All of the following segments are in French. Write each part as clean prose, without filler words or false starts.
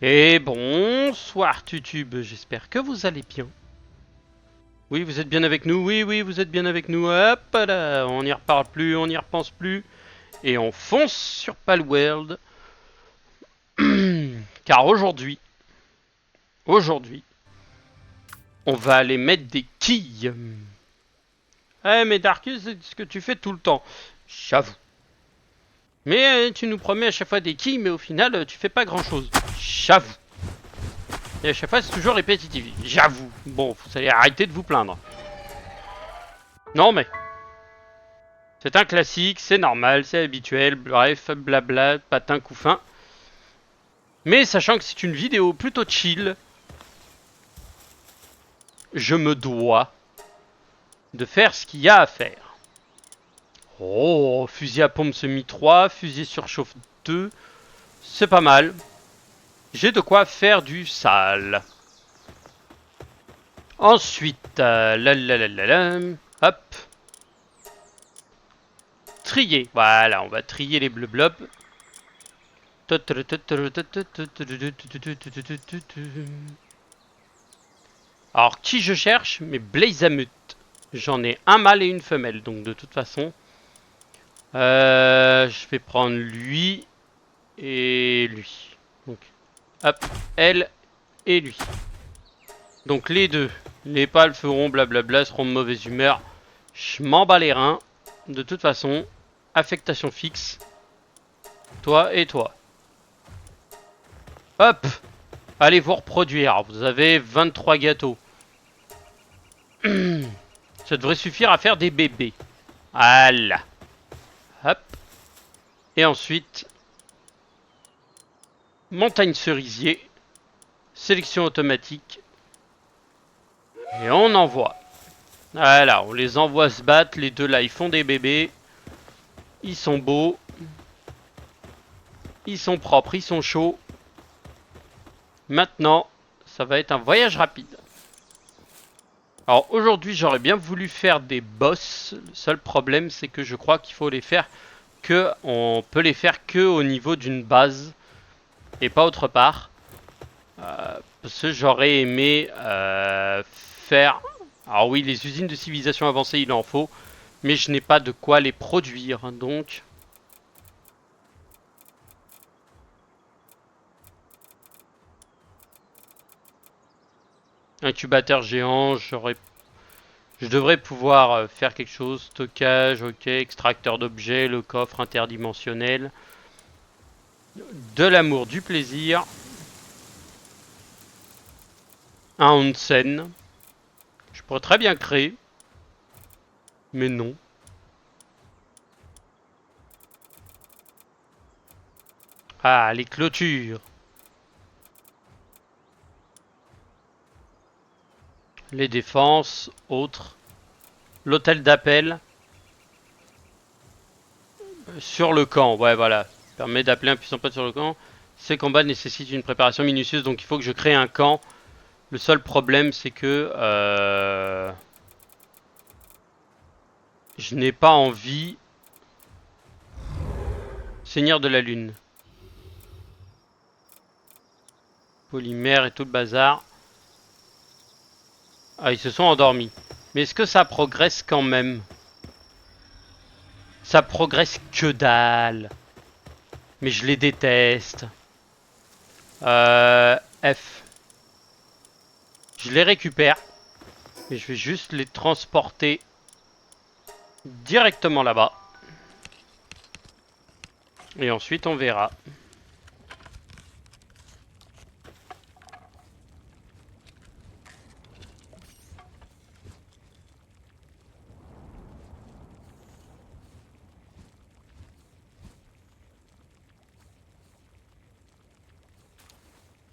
Et bonsoir Tutube, j'espère que vous allez bien. Oui, vous êtes bien avec nous, oui, vous êtes bien avec nous. Hop là, on n'y reparle plus, on n'y repense plus. Et on fonce sur Palworld. Car aujourd'hui, on va aller mettre des quilles. Eh mais Darkus, c'est ce que tu fais tout le temps. J'avoue. Mais tu nous promets à chaque fois des quilles, mais au final, tu fais pas grand chose. J'avoue. Et à chaque fois, c'est toujours répétitif. J'avoue. Bon, vous allez arrêter de vous plaindre. Non mais, c'est un classique, c'est normal, c'est habituel, bref, blabla, patin, couffin. Mais sachant que c'est une vidéo plutôt chill, je me dois de faire ce qu'il y a à faire. Oh, fusil à pompe semi 3, fusil surchauffe 2, c'est pas mal. J'ai de quoi faire du sale. Ensuite, hop. Trier, voilà, on va trier les bleu blobs. Alors, qui je cherche? Mais Blazamut. J'en ai un mâle et une femelle, donc de toute façon. Je vais prendre lui et lui. Donc, hop, elle et lui. Donc les deux. Les pâles feront blablabla, seront de mauvaise humeur. Je m'en bats les reins. De toute façon, affectation fixe. Toi et toi. Hop! Allez vous reproduire. Vous avez 23 gâteaux. Ça devrait suffire à faire des bébés. Voilà. Hop. Et ensuite, montagne cerisier. Sélection automatique. Et on envoie. Voilà, on les envoie se battre. Les deux là, ils font des bébés. Ils sont beaux. Ils sont propres, ils sont chauds. Maintenant, ça va être un voyage rapide. Alors aujourd'hui, j'aurais bien voulu faire des boss. Le seul problème, c'est que je crois qu'il faut les faire que... On peut les faire que au niveau d'une base. Et pas autre part. Parce que j'aurais aimé faire... Alors oui, les usines de civilisation avancée, il en faut. Mais je n'ai pas de quoi les produire, donc... Incubateur géant, je devrais pouvoir faire quelque chose. Stockage, ok. Extracteur d'objets, le coffre interdimensionnel. De l'amour, du plaisir. Un onsen. Je pourrais très bien créer. Mais non. Ah, les clôtures. Les défenses, autres. L'hôtel d'appel. Sur le camp, ouais voilà. Permet d'appeler un puissant pote sur le camp. Ces combats nécessitent une préparation minutieuse, donc il faut que je crée un camp. Le seul problème, c'est que je n'ai pas envie. Seigneur de la Lune. Polymère et tout le bazar. Ah, ils se sont endormis. Mais est-ce que ça progresse quand même? Ça progresse que dalle. Mais je les déteste. F. Je les récupère. Et je vais juste les transporter directement là-bas. Et ensuite on verra.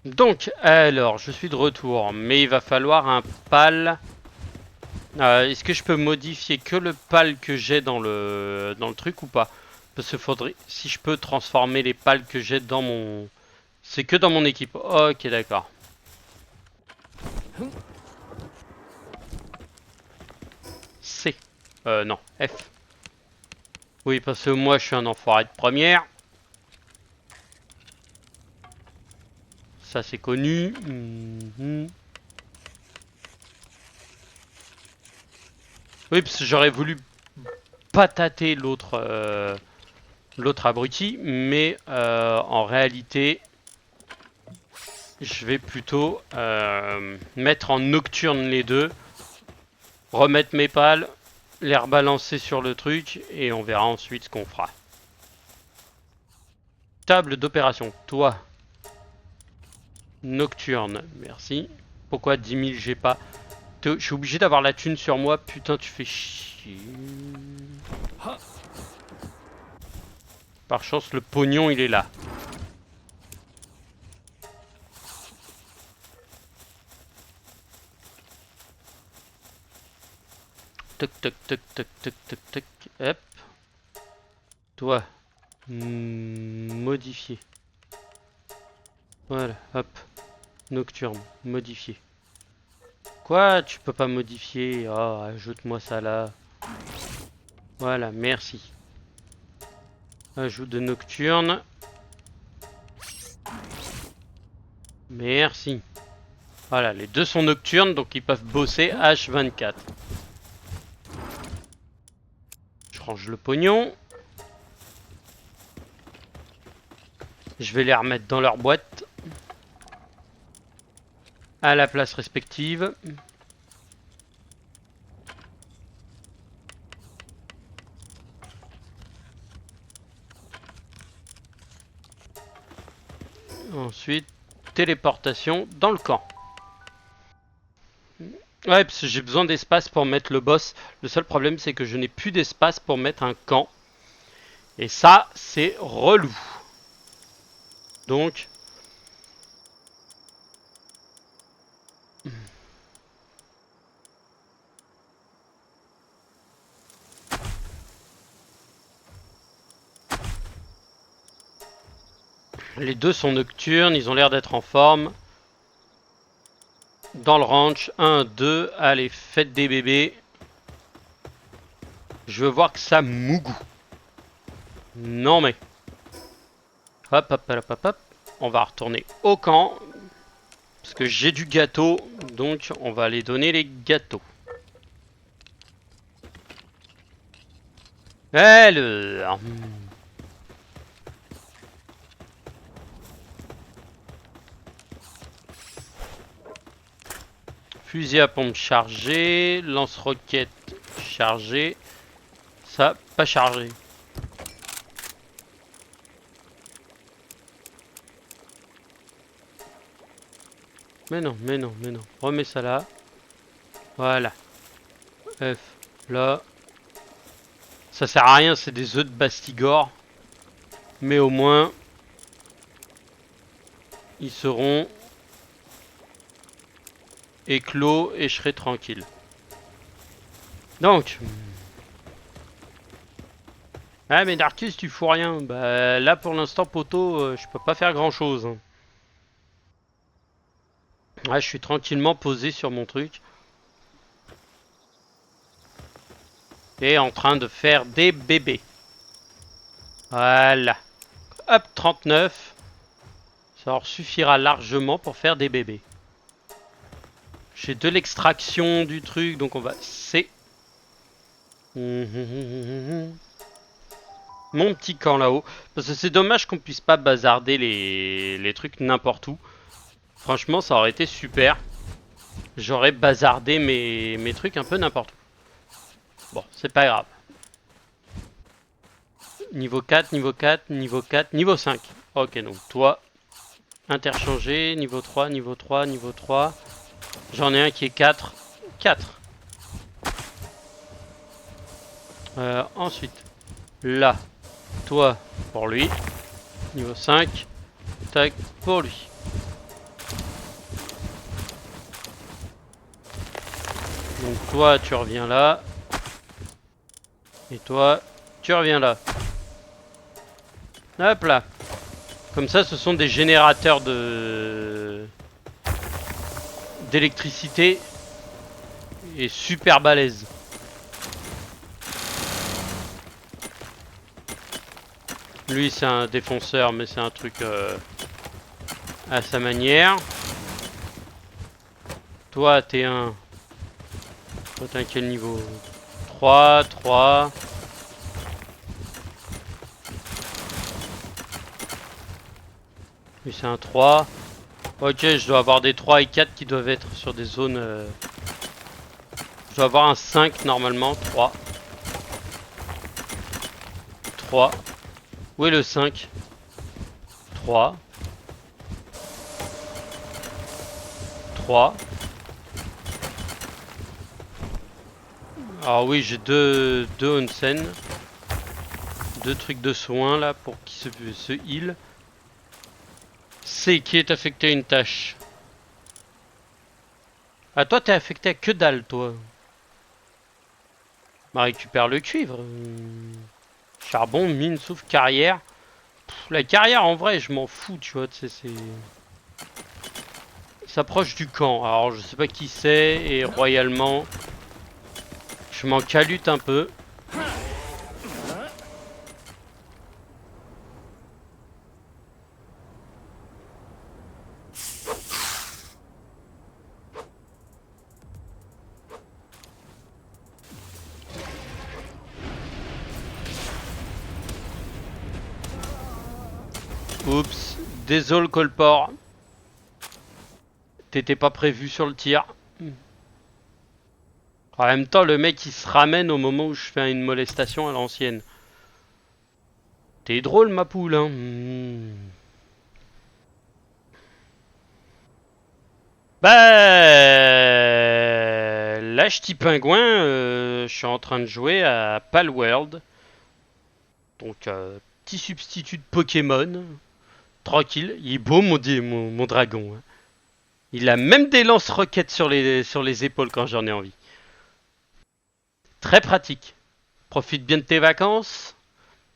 Donc, alors, je suis de retour. Mais il va falloir un pal. Est-ce que je peux modifier que le pal que j'ai dans le truc ou pas? Parce que faudrait, si je peux transformer les pales que j'ai dans mon... C'est que dans mon équipe. Ok, d'accord. C. Non, F. Oui, parce que moi, je suis un enfoiré de première. Ça c'est connu. Oui, parce que j'aurais voulu patater l'autre abruti, mais en réalité, je vais plutôt mettre en nocturne les deux, remettre mes pales, les rebalancer sur le truc, et on verra ensuite ce qu'on fera. Table d'opération, toi. Nocturne, merci. Pourquoi 10 000 j'ai pas? Je suis obligé d'avoir la thune sur moi, putain tu fais chier. Par chance le pognon il est là. Toc toc toc toc toc toc toc. Hop. Toi. Modifier. Voilà, hop. Nocturne, modifier. Quoi? Tu peux pas modifier? Oh, ajoute-moi ça là. Voilà, merci. Ajout de nocturne. Merci. Voilà, les deux sont nocturnes, donc ils peuvent bosser H24. Je range le pognon. Je vais les remettre dans leur boîte. À la place respective. Ensuite, téléportation dans le camp. Ouais, parce que j'ai besoin d'espace pour mettre le boss. Le seul problème, c'est que je n'ai plus d'espace pour mettre un camp. Et ça, c'est relou. Donc... Les deux sont nocturnes, ils ont l'air d'être en forme. Dans le ranch, 1, 2, allez, faites des bébés. Je veux voir que ça mougou. Non mais... Hop, hop, hop, hop, hop. On va retourner au camp. Parce que j'ai du gâteau, donc on va aller donner les gâteaux. Alors... Fusil à pompe chargé, lance-roquette chargé, ça pas chargé. Mais non, mais non, mais non. Remets ça là. Voilà. F, là. Ça sert à rien, c'est des œufs de Bastigore. Mais au moins, ils seront éclos et je serai tranquille. Donc. Ah mais Darkus, tu fous rien. Bah là pour l'instant, poteau, je peux pas faire grand chose. Hein. Ah, je suis tranquillement posé sur mon truc. Et en train de faire des bébés. Voilà. Hop, 39. Ça leur suffira largement pour faire des bébés. J'ai de l'extraction du truc, donc on va... C'est... Mon petit camp là-haut. Parce que c'est dommage qu'on puisse pas bazarder les trucs n'importe où. Franchement, ça aurait été super. J'aurais bazardé mes trucs un peu n'importe où. Bon, c'est pas grave. Niveau 4, niveau 4, niveau 4, niveau 5. Ok, donc toi, interchanger, niveau 3, niveau 3, niveau 3. J'en ai un qui est 4. 4. Ensuite, là, toi, pour lui. Niveau 5. Tac, pour lui. Donc toi, tu reviens là. Et toi, tu reviens là. Hop là. Comme ça, ce sont des générateurs d'électricité et super balèzes. Lui, c'est un défonceur, mais c'est un truc à sa manière. Toi, t'es un... Toi, t'es à quel niveau? 3, 3. Lui, c'est un 3. Ok, je dois avoir des 3 et 4 qui doivent être sur des zones... Je dois avoir un 5 normalement. 3. 3. Où est le 5? 3. 3. Alors oui, j'ai deux onsen. 2 trucs de soins là pour qu'il se heal. C qui est affecté à une tâche. Ah toi t'es affecté à que dalle toi. Bah récupère le cuivre. Charbon, mine, souffle, carrière. La carrière en vrai je m'en fous tu vois, c'est... S'approche du camp. Alors je sais pas qui c'est et royalement je m'en calute un peu. Oups, désolé Colport. T'étais pas prévu sur le tir. En même temps, le mec il se ramène au moment où je fais une molestation à l'ancienne. T'es drôle ma poule hein. Bah là je petit pingouin, je suis en train de jouer à Palworld. Donc petit substitut de Pokémon. Tranquille, il est beau mon dragon. Hein. Il a même des lance-roquettes sur les épaules quand j'en ai envie. Très pratique. Profite bien de tes vacances.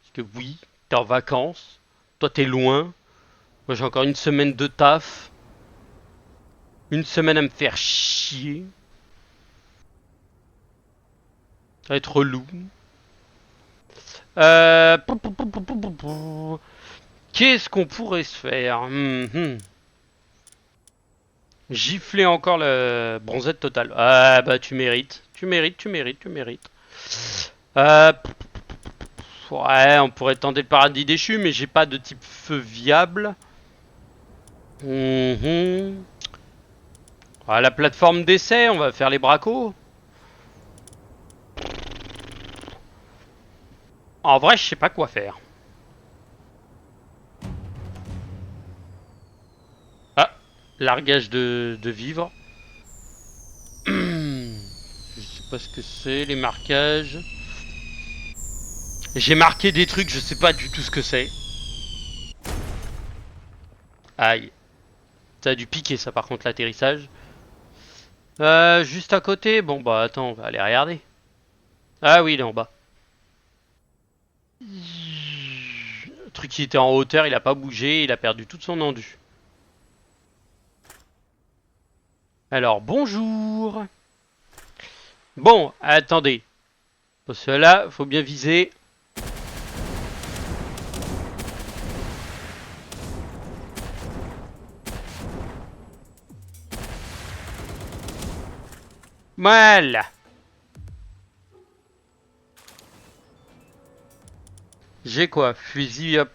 Parce que oui, t'es en vacances. Toi t'es loin. Moi j'ai encore une semaine de taf. Une semaine à me faire chier. Ça va être relou. Euh... Qu'est-ce qu'on pourrait se faire? Gifler encore le bronzette total. Ah bah tu mérites. Tu mérites, tu mérites, tu mérites. Euh... Ouais, on pourrait tenter le paradis déchu, mais j'ai pas de type feu viable. Ah, la plateforme d'essai, on va faire les bracos. En vrai, je sais pas quoi faire. Ah, largage de vivres. Je sais pas ce que c'est, les marquages. J'ai marqué des trucs, je sais pas du tout ce que c'est. Aïe. Ça a dû piquer ça par contre l'atterrissage. Juste à côté, bon bah attends, on va aller regarder. Ah oui, il est en bas. Le truc qui était en hauteur, il a pas bougé, il a perdu toute son endu. Alors bonjour. Bon, attendez. Pour cela, faut bien viser. Voilà. J'ai quoi? Fusil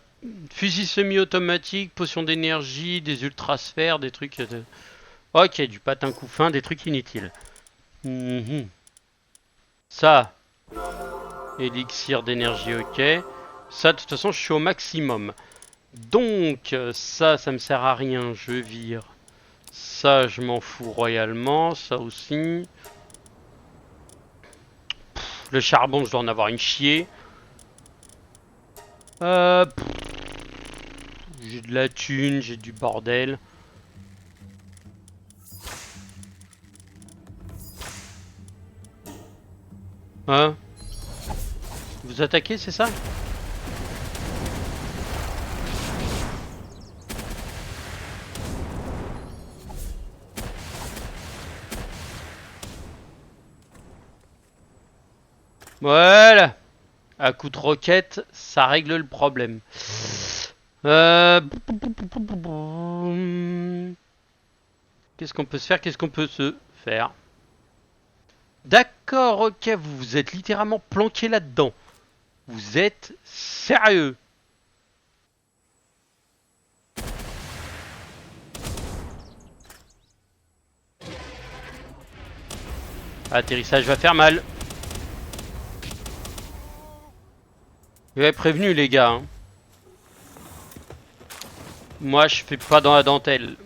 semi-automatique, potion d'énergie, des ultrasphères, des trucs... Ok, du patin coup fin, des trucs inutiles. Ça, élixir d'énergie, ok. Ça, de toute façon, je suis au maximum. Donc, ça me sert à rien, je vire. Ça, je m'en fous royalement, ça aussi. Le charbon, je dois en avoir une chier. J'ai de la thune, j'ai du bordel. Hein? Vous attaquez, c'est ça? Voilà. À coup de roquette, ça règle le problème. Euh... Qu'est-ce qu'on peut se faire? Qu'est-ce qu'on peut se faire? D'accord, ok, vous vous êtes littéralement planqué là-dedans. Vous êtes sérieux? Atterrissage va faire mal. J'avais prévenu les gars. Hein. Moi je fais pas dans la dentelle.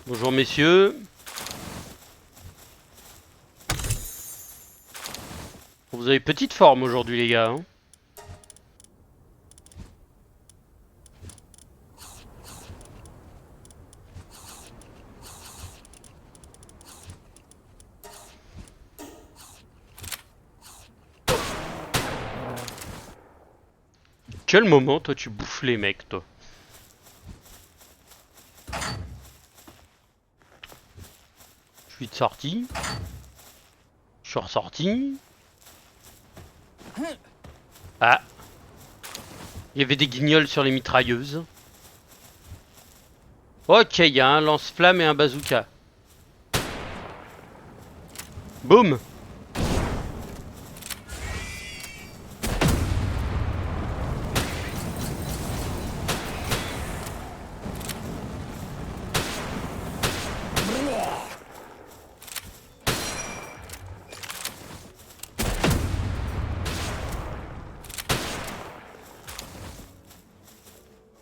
Bonjour messieurs. Vous avez petite forme aujourd'hui les gars. Hein. Quel moment toi tu bouffes les mecs toi? Je suis de sortie. Je suis ressorti. Ah. Il y avait des guignols sur les mitrailleuses. Ok, il y a un lance-flamme et un bazooka. Boum.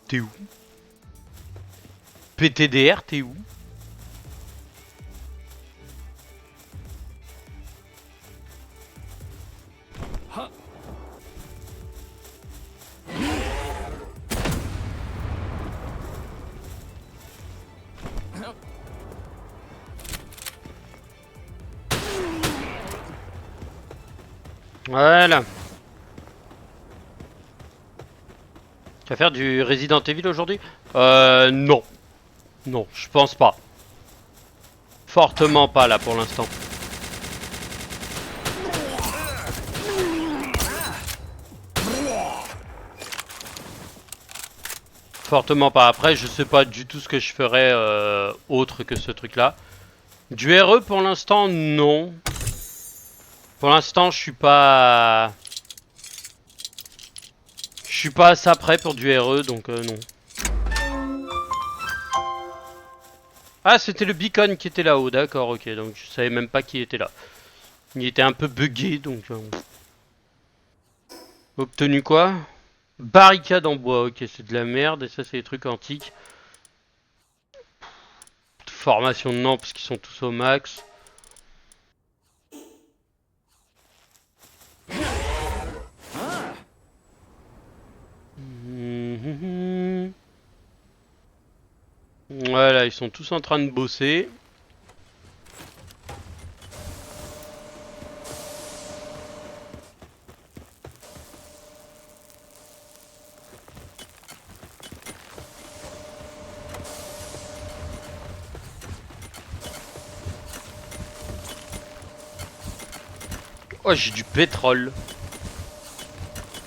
T'es où? PTDR, t'es où? Voilà. Tu vas faire du Resident Evil aujourd'hui? Non. Non, je pense pas. Fortement pas là pour l'instant. Fortement pas. Après, je sais pas du tout ce que je ferais autre que ce truc-là. Du RE pour l'instant, non. Pour l'instant, je suis pas... Je suis pas assez prêt pour du RE, donc non. Ah, c'était le beacon qui était là-haut, d'accord, ok. Donc je savais même pas qui était là. Il était un peu buggé, donc... Obtenu quoi? Barricade en bois, ok, c'est de la merde, et ça c'est des trucs antiques. Formation de non, parce qu'ils sont tous au max. Voilà, ils sont tous en train de bosser. Oh, j'ai du pétrole.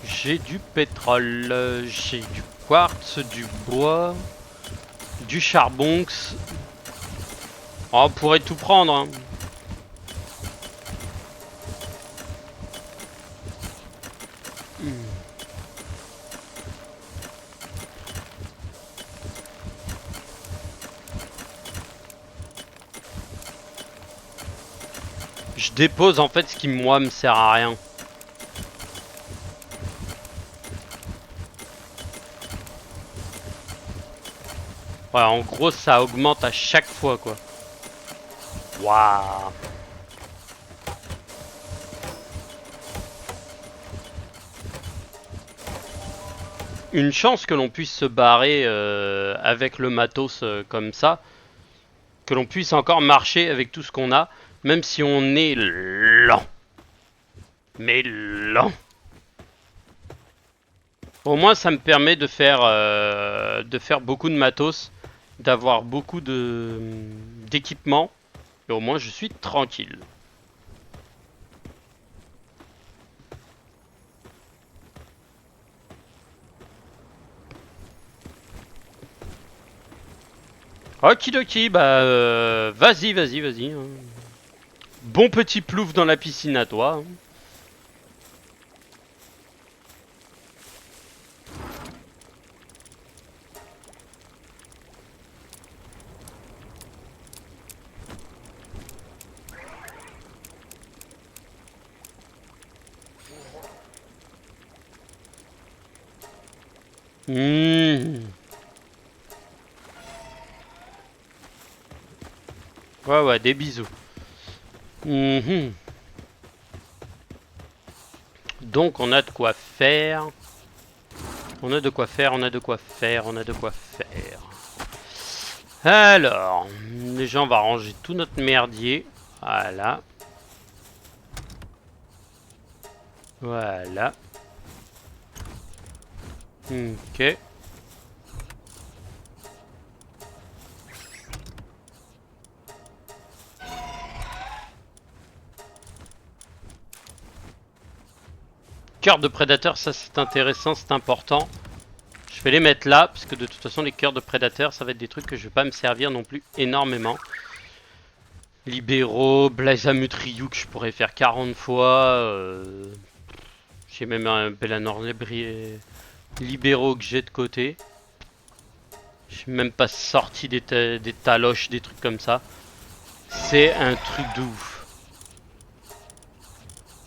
J'ai du pétrole. J'ai du quartz, du bois, du charbon. Oh, on pourrait tout prendre. Hein. Je dépose en fait ce qui moi me sert à rien. Ouais, en gros ça augmente à chaque fois quoi. Waouh. Une chance que l'on puisse se barrer avec le matos comme ça. Que l'on puisse encore marcher avec tout ce qu'on a. Même si on est lent. Mais lent. Au moins ça me permet de faire beaucoup de matos. D'avoir beaucoup de d'équipements. Et au moins je suis tranquille. Okidoki, bah vas-y, vas-y, vas-y. Hein. Bon petit plouf dans la piscine à toi. Hein. Mmh. Ouais, ouais, des bisous. Mmh. Donc on a de quoi faire. On a de quoi faire, on a de quoi faire, on a de quoi faire. Alors, déjà on va ranger tout notre merdier. Voilà. Voilà. Ok. Cœur de prédateur, ça c'est intéressant, c'est important. Je vais les mettre là, parce que de toute façon les cœurs de prédateurs, ça va être des trucs que je vais pas me servir non plus énormément. Libéraux, Blazamut Ryu que je pourrais faire 40 fois. J'ai même un Bellanor libéraux que j'ai de côté. Je suis même pas sorti des taloches, des trucs comme ça. C'est un truc de ouf.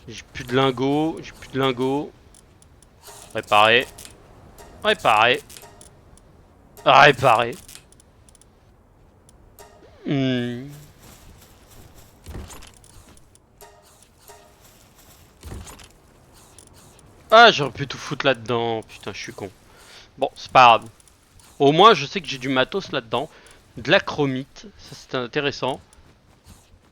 J'ai plus de lingots, j'ai plus de lingots. Réparer. Réparer. Réparer. Hmm. Ah, j'aurais pu tout foutre là-dedans. Putain, je suis con. Bon, c'est pas grave. Au moins, je sais que j'ai du matos là-dedans. De la chromite, ça c'est intéressant.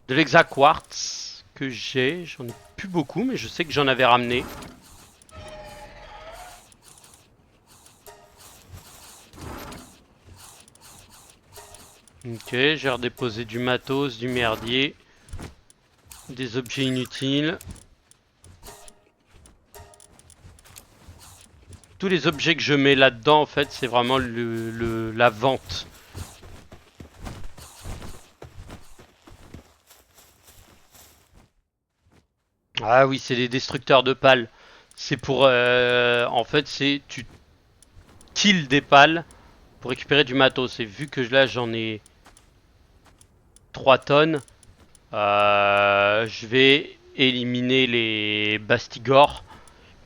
De l'hexaquartz que j'ai. J'en ai plus beaucoup, mais je sais que j'en avais ramené. Ok, j'ai redéposé du matos, du merdier. Des objets inutiles. Tous les objets que je mets là-dedans, en fait, c'est vraiment la vente. Ah oui, c'est des destructeurs de pales. C'est pour... en fait, c'est... Tu kills des pales pour récupérer du matos. Et vu que là, j'en ai 3 tonnes, je vais éliminer les bastigors.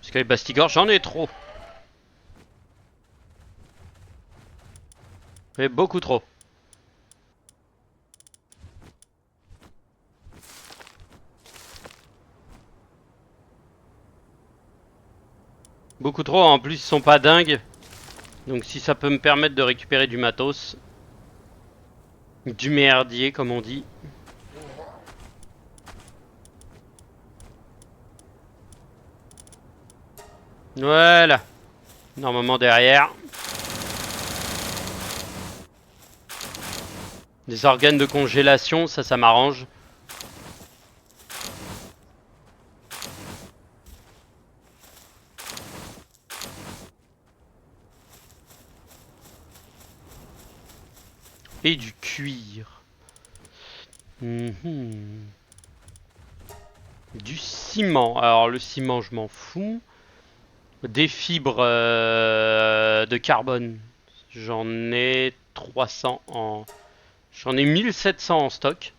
Parce que les bastigors, j'en ai trop. Mais beaucoup trop. Beaucoup trop, en plus ils sont pas dingues. Donc si ça peut me permettre de récupérer du matos. Du merdier comme on dit. Voilà. Normalement derrière. Des organes de congélation, ça m'arrange. Et du cuir. Du ciment. Alors le ciment, je m'en fous. Des fibres de carbone. J'en ai 300 en... J'en ai 1700 en stock.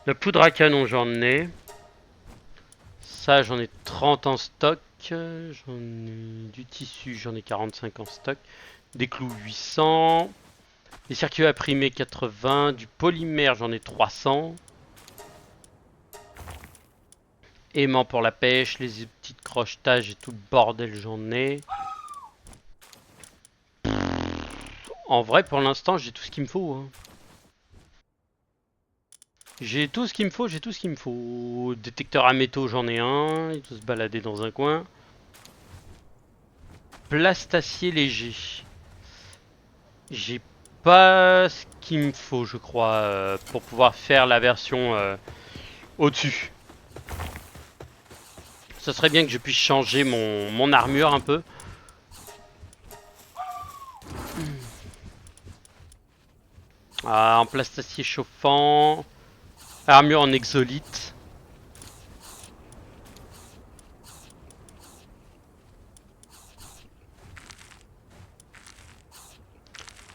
La poudre à canon, j'en ai. Ça, j'en ai 30 en stock. J'en ai du tissu, j'en ai 45 en stock. Des clous 800. Des circuits imprimés 80. Du polymère, j'en ai 300. Aimant pour la pêche, les petites crochetages et tout le bordel, j'en ai. En vrai, pour l'instant, j'ai tout ce qu'il me faut. Hein. J'ai tout ce qu'il me faut, j'ai tout ce qu'il me faut. Détecteur à métaux, j'en ai un. Il doit se balader dans un coin. Plastacier léger. J'ai pas ce qu'il me faut, je crois, pour pouvoir faire la version au-dessus. Ce serait bien que je puisse changer mon armure un peu. Ah, en plastacier chauffant. Armure en exolite.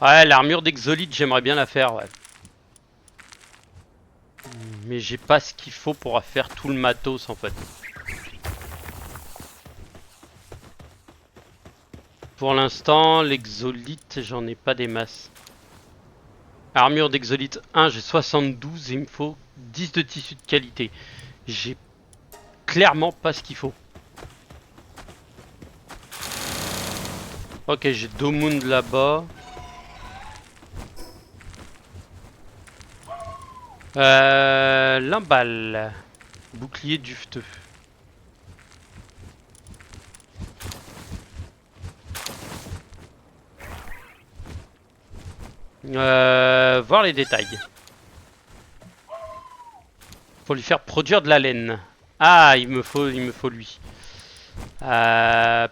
Ouais, l'armure d'exolite, j'aimerais bien la faire, ouais. Mais j'ai pas ce qu'il faut pour faire tout le matos, en fait. Pour l'instant, l'exolite, j'en ai pas des masses. Armure d'exolite 1, j'ai 72 et il me faut 10 de tissu de qualité. J'ai clairement pas ce qu'il faut. Ok, j'ai Domund là-bas. Limbal. Bouclier dufteux. Voir les détails. Faut lui faire produire de la laine. Ah, il me faut lui. Euh,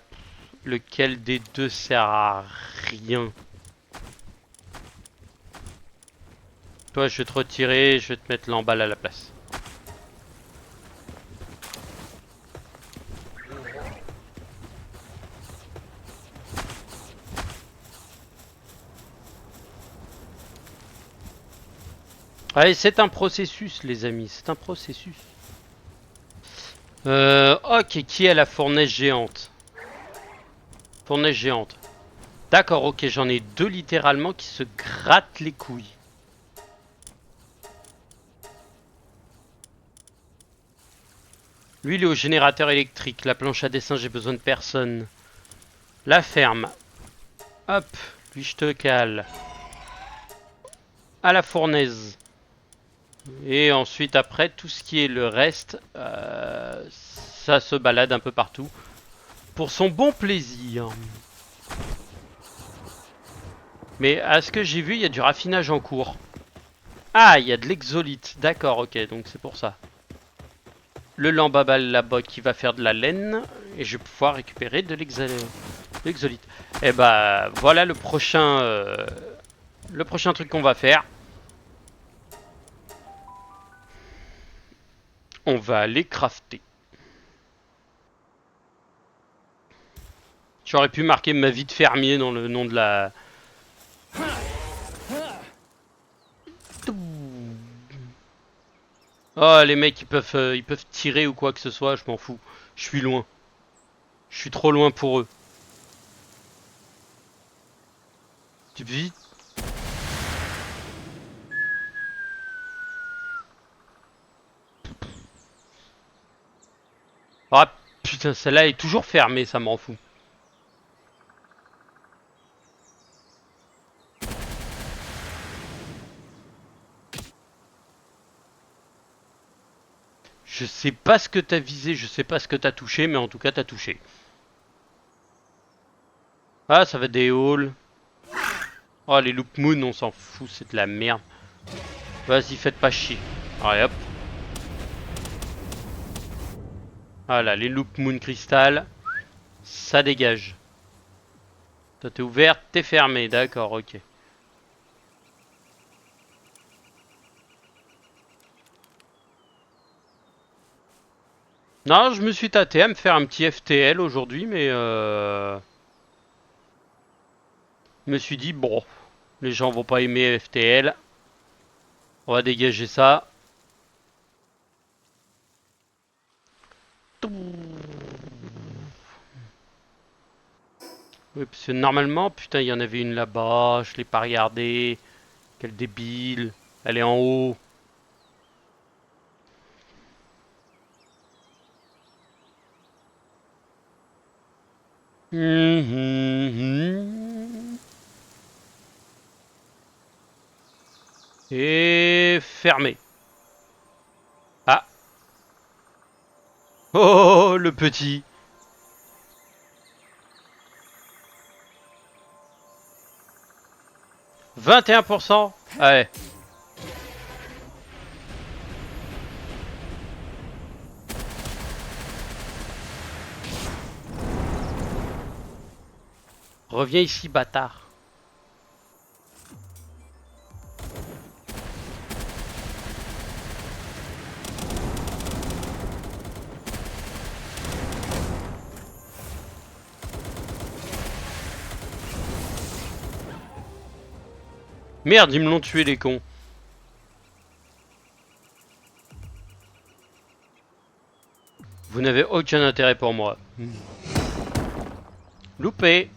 lequel des deux sert à rien? Toi, je vais te retirer, je vais te mettre l'emballe à la place. Allez, c'est un processus, les amis, c'est un processus. Ok, qui est la fournaise géante? Fournaise géante. D'accord, ok, j'en ai deux littéralement qui se grattent les couilles. Lui, il est au générateur électrique. La planche à dessin, j'ai besoin de personne. La ferme. Hop, lui, je te cale. À la fournaise. Et ensuite, après, tout ce qui est le reste, ça se balade un peu partout. Pour son bon plaisir. Mais à ce que j'ai vu, il y a du raffinage en cours. Ah, il y a de l'exolite. D'accord, ok, donc c'est pour ça. Le lambabal là-bas qui va faire de la laine. Et je vais pouvoir récupérer de l'exolite. Et bah, voilà le prochain truc qu'on va faire. On va aller crafter. J'aurais pu marquer ma vie de fermier dans le nom de la... Oh, les mecs, ils peuvent tirer ou quoi que ce soit, je m'en fous. Je suis loin. Je suis trop loin pour eux. Tu vis? Ah, putain, celle-là est toujours fermée, ça m'en fout. Je sais pas ce que t'as visé, je sais pas ce que t'as touché, mais en tout cas, t'as touché. Ah, ça va être des halls. Oh, les Loop Moon, on s'en fout, c'est de la merde. Vas-y, faites pas chier. Allez, hop. Voilà, les Loop Moon Crystal. Ça dégage. Toi, t'es ouverte, t'es fermé. D'accord, ok. Non, je me suis tâté à me faire un petit FTL aujourd'hui, mais je me suis dit, bon, les gens vont pas aimer FTL. On va dégager ça. Oui, parce que normalement, putain, il y en avait une là-bas, je l'ai pas regardée. Quel débile. Elle est en haut. Et fermé. Ah. Oh, le petit. 21%. Ouais. Reviens ici, bâtard. Merde, ils me l'ont tué les cons. Vous n'avez aucun intérêt pour moi. Loupé.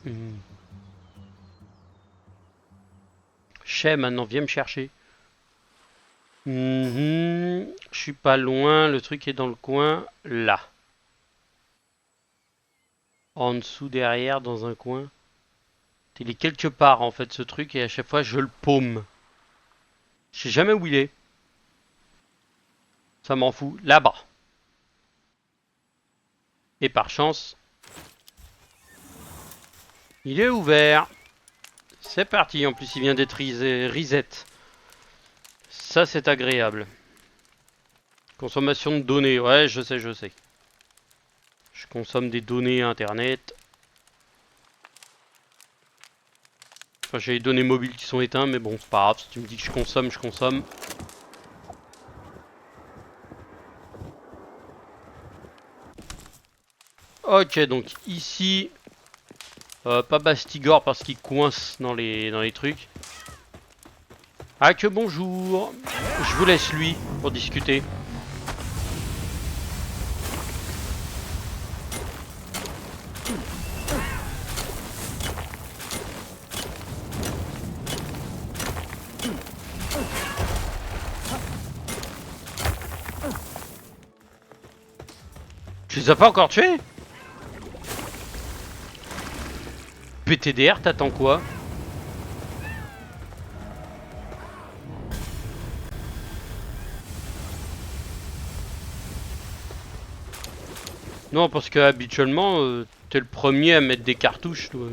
Chez, maintenant, viens me chercher. Je suis pas loin, le truc est dans le coin, là. En dessous, derrière, dans un coin. Il est quelque part en fait ce truc et à chaque fois je le paume. Je sais jamais où il est. Ça m'en fout. Là-bas. Et par chance, il est ouvert. C'est parti. En plus, il vient d'être reset. Ça, c'est agréable. Consommation de données. Ouais, je sais, je sais. Je consomme des données internet. Enfin, j'ai les données mobiles qui sont éteintes, mais bon, c'est pas grave. Si tu me dis que je consomme, je consomme. Ok, donc ici, pas Bastigor parce qu'il coince dans les trucs. Ah que bonjour. Je vous laisse lui pour discuter. Tu les as pas encore tués? PTDR, t'attends quoi? Non, parce que habituellement, t'es le premier à mettre des cartouches, toi.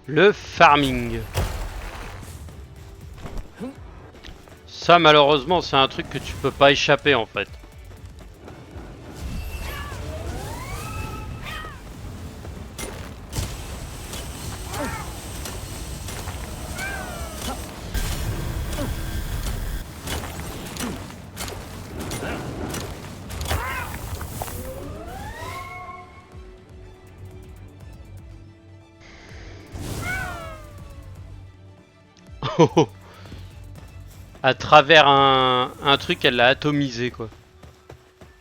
Le farming. Ça, malheureusement, c'est un truc que tu peux pas échapper, en fait. À travers un truc, elle l'a atomisé, quoi.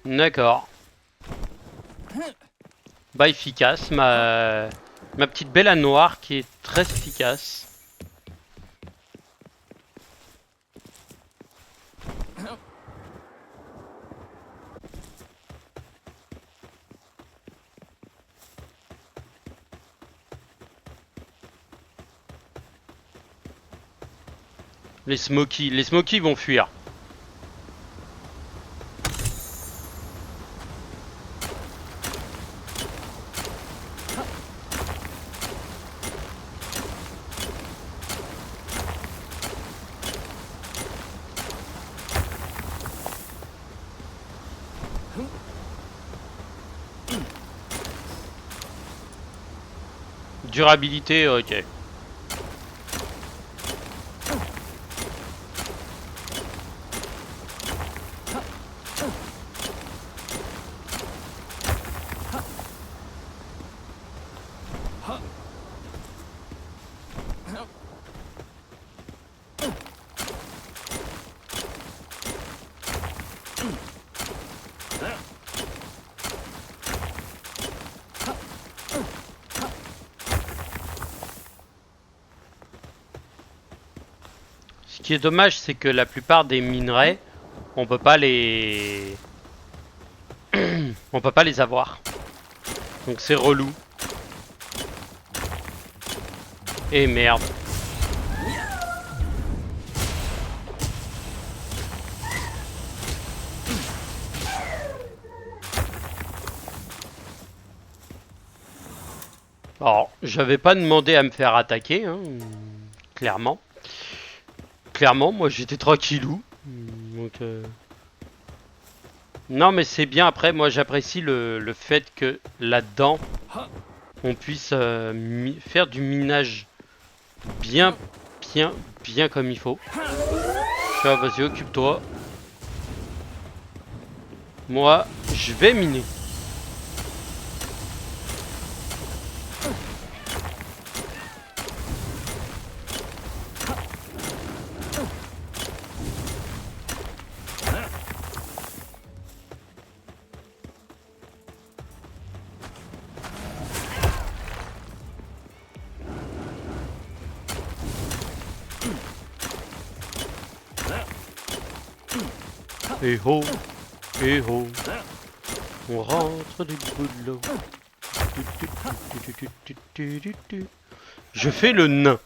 D'accord. Bah, efficace. Ma petite belle à noire qui est très efficace. Les Smokies vont fuir. Durabilité, ok. Ce qui est dommage, c'est que la plupart des minerais, on peut pas les... on peut pas les avoir. Donc c'est relou. Et merde. Alors, j'avais pas demandé à me faire attaquer, hein, clairement. Clairement, moi j'étais tranquillou. Donc, non, mais c'est bien. Après, moi j'apprécie le fait que là-dedans, on puisse faire du minage bien, bien comme il faut. Vas-y, occupe-toi. Moi, je vais miner. Et ho, et ho, on rentre du boulot. Je fais le nain.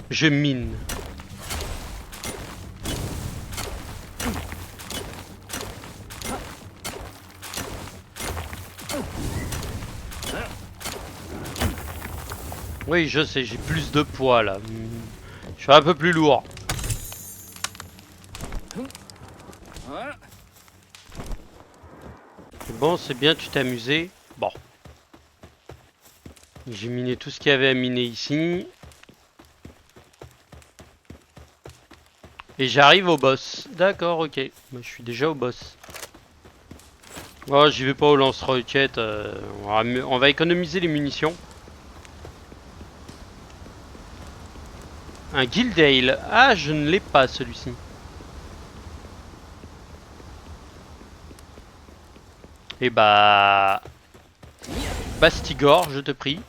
Je mine. Oui, je sais, j'ai plus de poids là. Je suis un peu plus lourd. Bon, c'est bien, tu t'es amusé. Bon. J'ai miné tout ce qu'il y avait à miner ici. Et j'arrive au boss. D'accord, ok. Moi, je suis déjà au boss. Oh, j'y vais pas au lance-roquettes. On va économiser les munitions. Un Guildale. Ah, je ne l'ai pas celui-ci. Et bah... Bastigor, je te prie.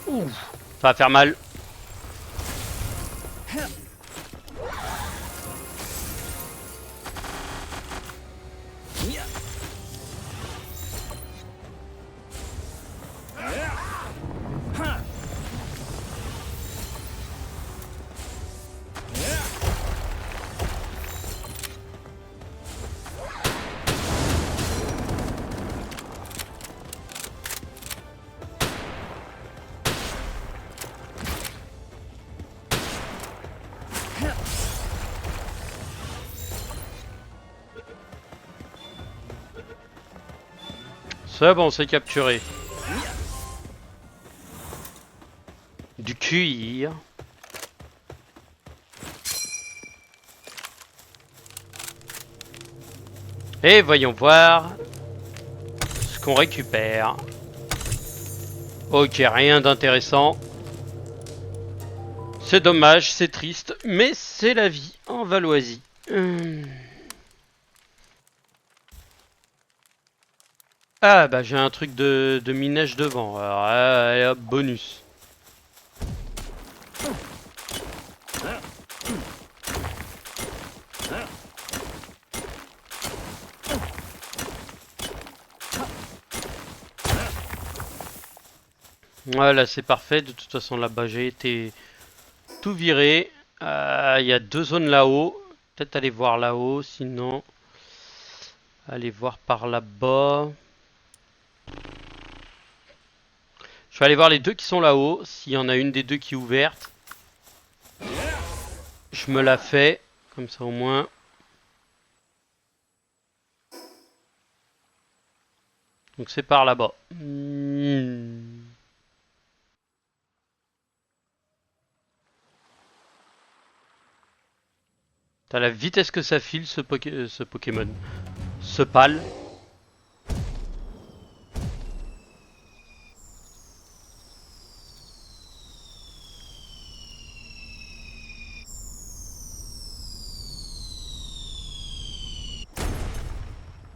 Ouh, ça va faire mal. C'est bon, c'est capturé. Du cuir. Et voyons voir ce qu'on récupère. Ok, rien d'intéressant. C'est dommage, c'est triste, mais c'est la vie en Valoisie. Ah bah j'ai un truc de minage devant. Alors allez, hop, bonus. Voilà, c'est parfait. De toute façon, là-bas, j'ai été tout viré. Il y a deux zones là-haut. Peut-être aller voir là-haut, sinon... Aller voir par là-bas. Je vais aller voir les deux qui sont là-haut. S'il y en a une des deux qui est ouverte, je me la fais. Comme ça, au moins... Donc c'est par là-bas. T'as la vitesse que ça file ce Pokémon. Ce pal.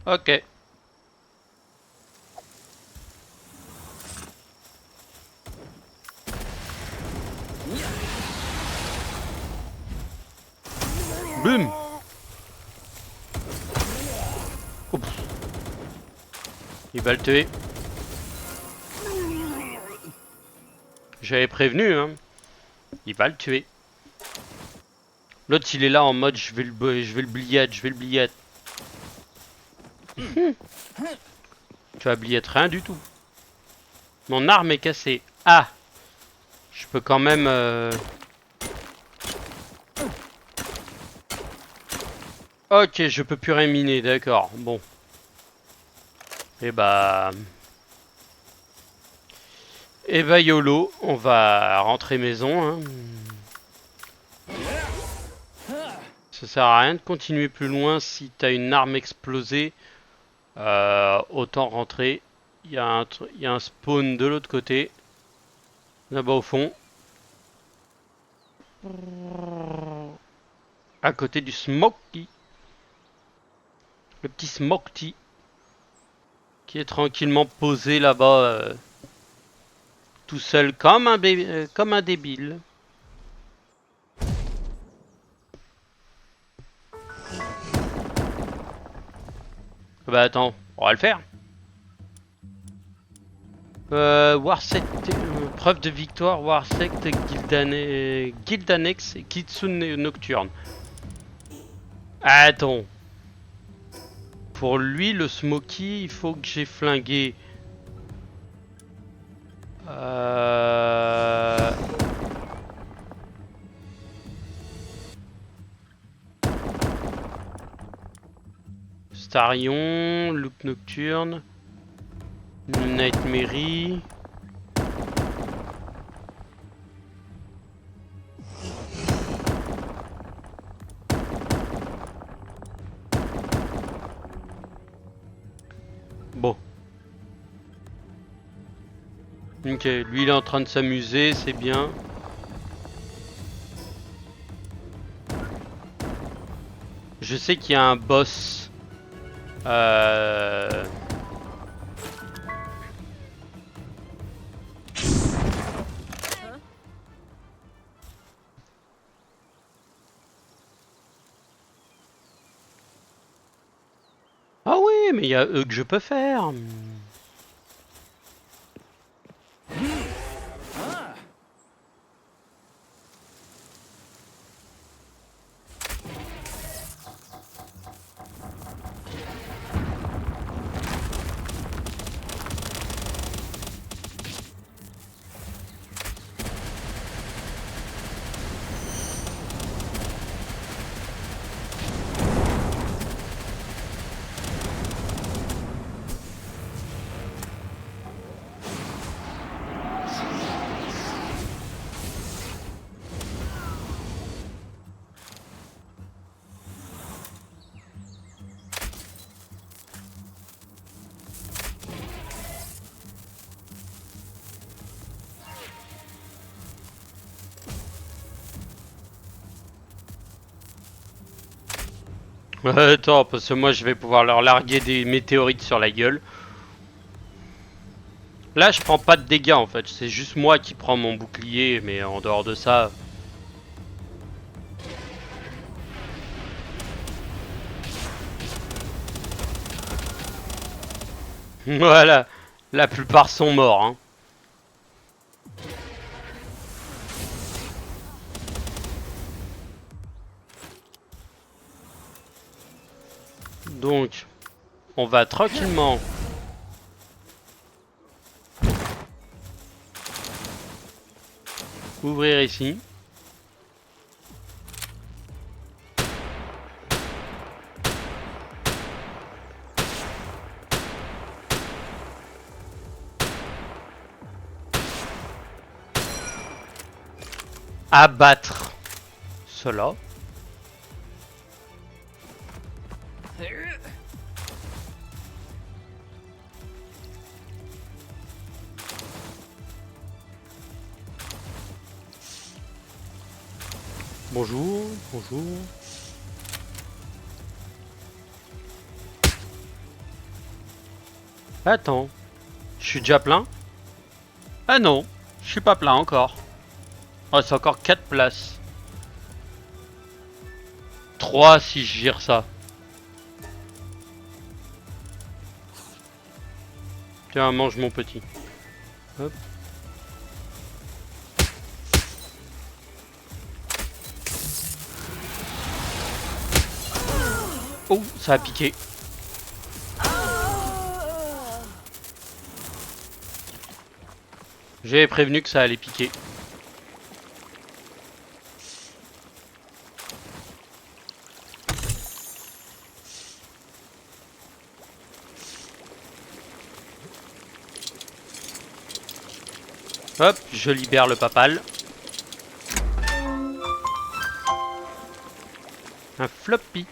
Ok. Boum. Il va le tuer. J'avais prévenu, hein. Il va le tuer. L'autre, il est là en mode je vais le bliette, je vais le bliette. Tu vas bliette rien du tout. Mon arme est cassée. Ah! Je peux quand même... Ok, je peux plus réminer, d'accord. Bon. Et bah... Et bah YOLO, on va rentrer maison. Hein. Ça sert à rien de continuer plus loin si t'as une arme explosée. Autant rentrer. Il y a un spawn de l'autre côté. Là-bas au fond. À côté du Smoky. Le petit Smoky. Qui est tranquillement posé là-bas. Tout seul comme comme un débile. Bah attends, on va le faire. Warsect, preuve de victoire, Warsect, Gildanex et Kitsune Nocturne. Attends. Pour lui, le Smoky, il faut que j'ai flingué. Starion, Loup Nocturne, Nightmare. Bon. Ok, lui il est en train de s'amuser, c'est bien. Je sais qu'il y a un boss. Ah oui, mais il y a eux que je peux faire. Attends, parce que moi je vais pouvoir leur larguer des météorites sur la gueule. Là je prends pas de dégâts en fait, c'est juste moi qui prends mon bouclier, mais en dehors de ça... Voilà, la plupart sont morts. Hein. Donc, on va tranquillement... ouvrir ici. Abattre cela. Bonjour, bonjour. Attends, je suis déjà plein? Ah non, je suis pas plein encore. Oh, c'est encore 4 places. 3 si je gire ça. Tiens, mange mon petit. Hop. Oh, ça a piqué. J'avais prévenu que ça allait piquer. Hop, je libère le papal. Un floppy.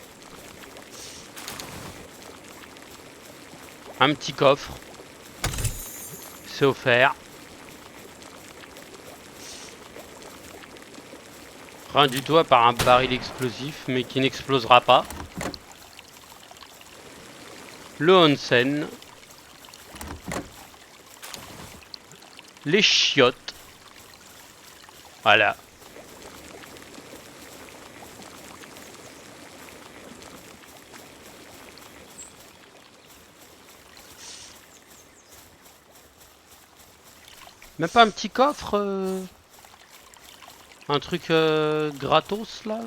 Un petit coffre. C'est offert. Rien du tout à part un baril explosif, mais qui n'explosera pas. Le onsen. Les chiottes. Voilà. Même pas un petit coffre un truc gratos là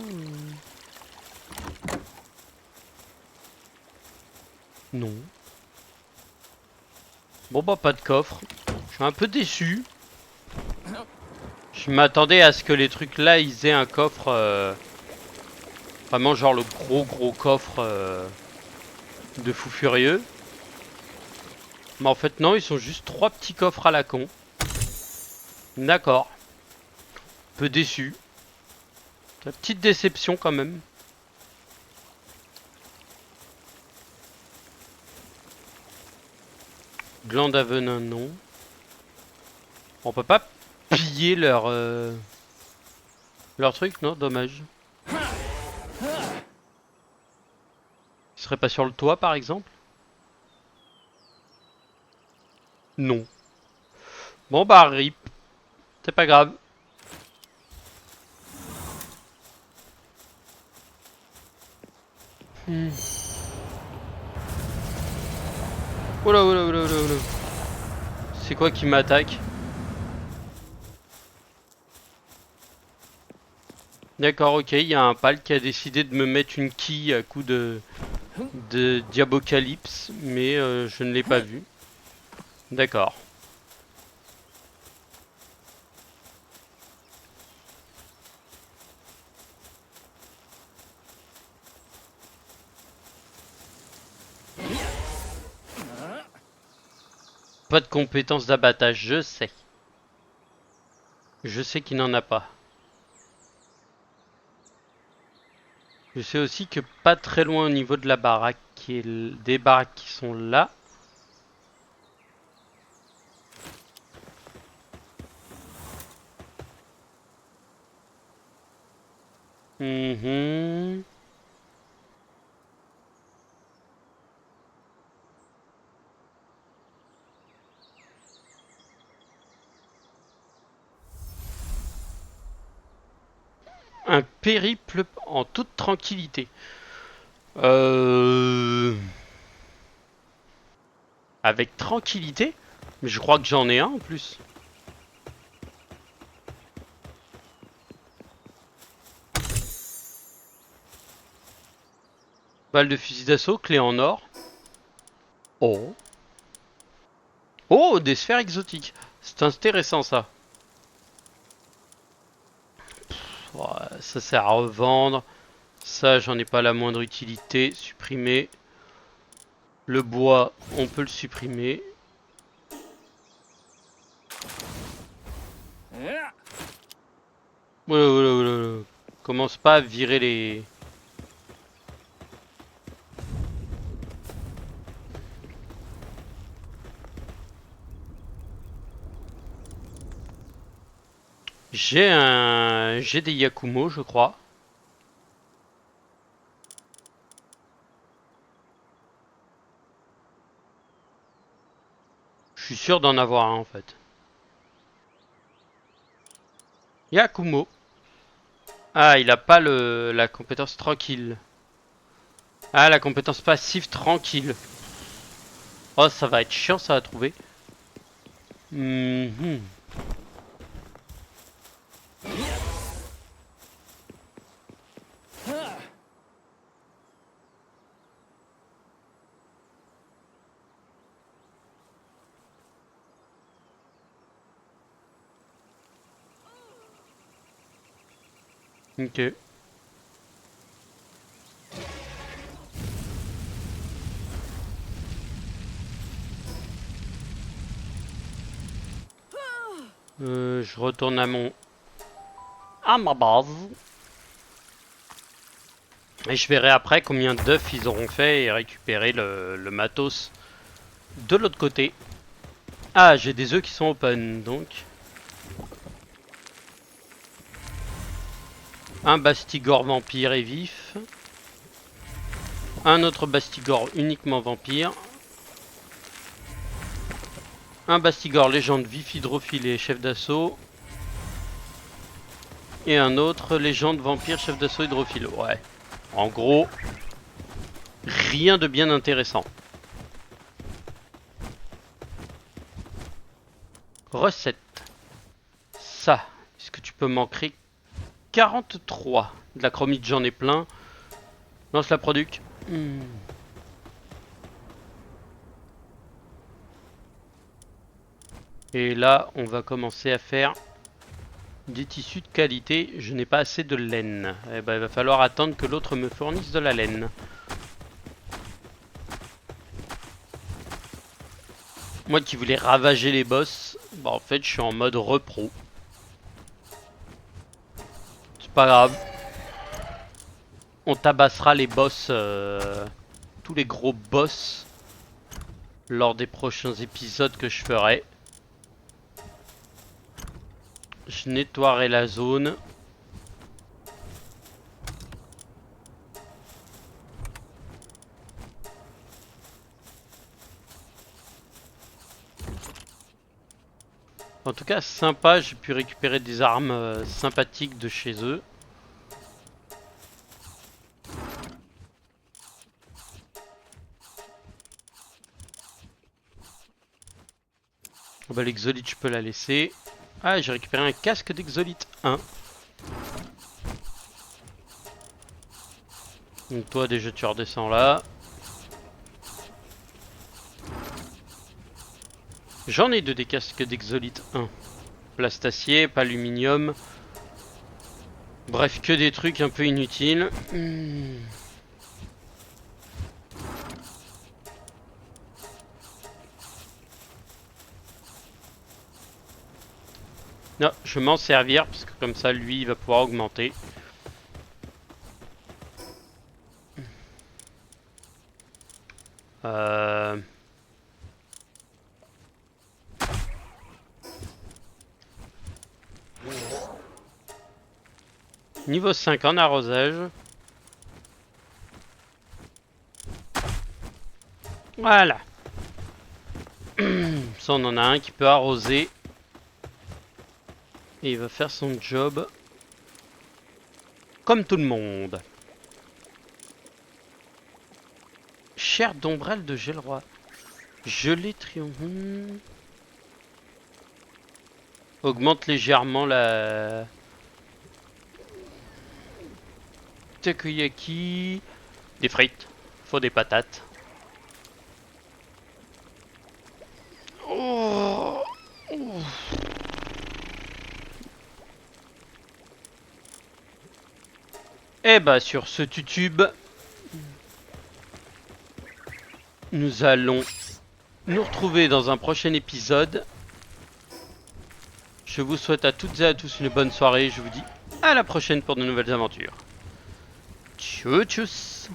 Non. Bon bah pas de coffre. Je suis un peu déçu. Je m'attendais à ce que les trucs là ils aient un coffre vraiment genre le gros coffre de fou furieux. Mais en fait non, ils sont juste 3 petits coffres à la con. D'accord. Peu déçu. La petite déception quand même. Glande à venin, non. On peut pas piller leur truc, non? Dommage. Ils seraient pas sur le toit par exemple? Non. Bon bah rip. C'est pas grave. Oula oula oula oula oula. C'est quoi qui m'attaque? D'accord, ok, il y a un pal qui a décidé de me mettre une quille à coup de Diabocalypse, mais je ne l'ai pas vu. D'accord. Pas de compétences d'abattage, je sais. Je sais qu'il n'en a pas. Je sais aussi que pas très loin au niveau de la baraque, des baraques qui sont là. Un périple en toute tranquillité. Avec tranquillité? Mais je crois que j'en ai un en plus. Balle de fusil d'assaut, clé en or. Oh. Oh, des sphères exotiques. C'est intéressant ça. Ouais, ça sert à revendre. Ça, j'en ai pas la moindre utilité. Supprimer. Le bois, on peut le supprimer. Oula. Commence pas à virer les... J'ai des Yakumo, je crois. Je suis sûr d'en avoir un en fait. Yakumo. Ah, il a pas la compétence tranquille. Ah, la compétence passive tranquille. Oh, ça va être chiant ça à trouver. Mhm. Ok. Je retourne à ma base. Et je verrai après combien d'œufs ils auront fait et récupérer le matos de l'autre côté. Ah, j'ai des œufs qui sont open, donc. Un bastigore vampire et vif. Un autre bastigore uniquement vampire. Un bastigore légende vif hydrophile et chef d'assaut. Et un autre légende vampire chef d'assaut hydrophile. Ouais. En gros, rien de bien intéressant. Recette. Ça. Est-ce que tu peux m'en créer 43. De la chromite, j'en ai plein. Lance la produc. Et là, on va commencer à faire des tissus de qualité. Je n'ai pas assez de laine. Eh ben, il va falloir attendre que l'autre me fournisse de la laine. Moi qui voulais ravager les boss, bah en fait je suis en mode repro. C'est pas grave. On tabassera les boss, tous les gros boss, lors des prochains épisodes que je ferai. Je nettoierai la zone. En tout cas, sympa, j'ai pu récupérer des armes sympathiques de chez eux. Bah, l'exolite, je peux la laisser. Ah, j'ai récupéré un casque d'exolite 1. Donc toi, déjà, tu redescends là. J'en ai deux des casques d'exolite 1. Plastacier, pas aluminium. Bref, que des trucs un peu inutiles. Non, je vais m'en servir parce que comme ça, lui, il va pouvoir augmenter. Niveau 5 en arrosage. Voilà. Ça, on en a un qui peut arroser. Et il va faire son job. Comme tout le monde. Chair d'ombrelle de Gelroi. Gelée triomphe. Augmente légèrement la... Takoyaki. Des frites. Faut des patates. Oh. Et bah sur ce tutube, nous allons nous retrouver dans un prochain épisode. Je vous souhaite à toutes et à tous une bonne soirée. Je vous dis à la prochaine pour de nouvelles aventures. Tchuss tchuss.